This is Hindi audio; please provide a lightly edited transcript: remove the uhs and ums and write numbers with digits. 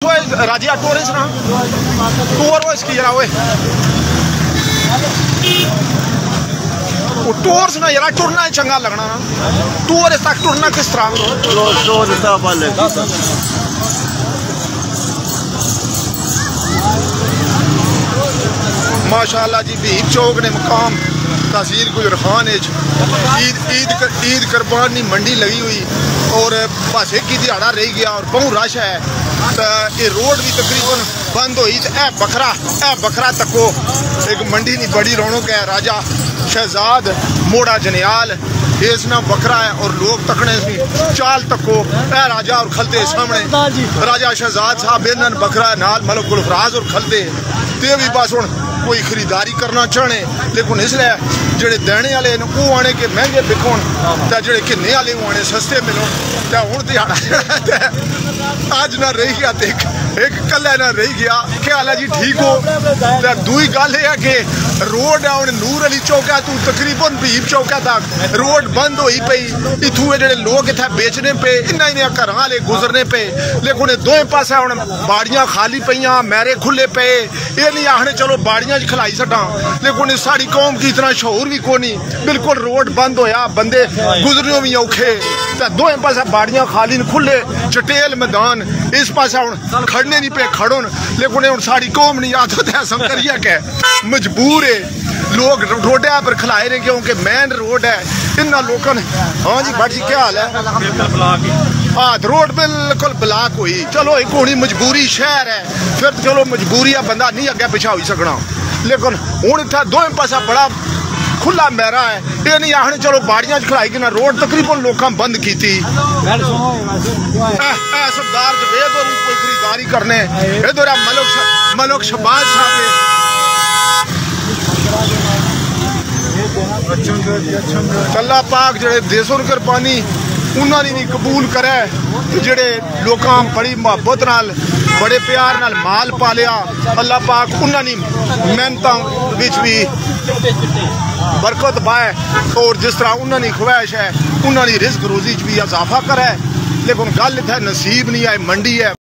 राजिया टूरिस्ट ना टूर वो इसकी जरा वो टूर्स ना यार टूरना ही चंगा लगना ना टूर इस तक टूरना किस तरह माशाल्लाह जी भीख चौक ने मुकाम तहसील गुजर खान ईद कुर्बानी मंडी लगी हुई और बस एक ही दिहाड़ा रह गया और बहुत रश है तो ये रोड भी तकरीबन बंद हुई तो ए बखरा तको एक मंडी नहीं बड़ी रौनक है राजा शहजाद मोड़ा जनियाल इस ना बकरा है और लोग तकने चाल तको ए राजा और खलते सामने राजा शहजाद साहब बेनन बकरा नाल मलक गुलफराज और खलते ते भी बस हुण कोई खरीदारी करना चाहने लेकिन इसलिए जेडे देने वाले वो आने के महंगे बिकन तो जेडे किन्ने वाले आने सस्ते मिलो तो हूँ दिहाड़ा अज ना रही गया एक कल्ला ना रही गया क्या हाल है जी ठीक हो तो दूई गल है कि रोड है हूँ नूर अली चौका तू तकरीबन भीम चौका तक रोड बंद हुई पई इतों जेडे लोग इतना बेचने पे इन्ना घर वाले गुजरने पे लेकिन दोवें पासे हूँ बाड़ियां खाली पईयां मैरे खुले पे ये नहीं आखने चलो बाड़ियां खिलाई सटा लेकिन साड़ी कौम की इतना शौर भी कोनी बिल्कुल रोड बंद होया बंदे गुजरने भी औखे तो दोवें पासे बाड़ियां खाली खुले चटेल मैदान इस पास हूँ खड़ने नहीं पे खड़ो लेकिन हूँ साड़ी कौम नहीं आदत है संकरिया के मजबूर है लोग रोडे पर खिलाए रहे क्योंकि मेन रोड है इन्ना लोगों ने हाँ जी भट जी क्या हाल है हाँ रोड बिल्कुल ब्लॉक हुई चलो एक होनी मजबूरी शहर है फिर तो चलो मजबूरी है बंदा नहीं अगे पिछा हो सकना लेकिन हूँ इतना दोवें पासा बड़ा खुला मैरा है ये नहीं आखने चलो बाड़ियां खिलाई कि ना रोड तकरीबन लोगों बंद की सरदार जवेद और कोई खरीदारी करने इधर मलक शहबाज साहब अल्लाह पाक जेडे देसों कुर्बानी उन्होंने भी कबूल करे जेडे लोगों बड़ी मुहब्बत नाल बड़े प्यार नाल माल पालिया अल्लाह पाक उन्होंने मेहनतों भी बरकत पाए और जिस तरह उन्होंने ख्वाहिश है उन्होंने रिस्क रोजी भी इजाफा करे लेकिन गल इतना नसीब नहीं है मंडी है।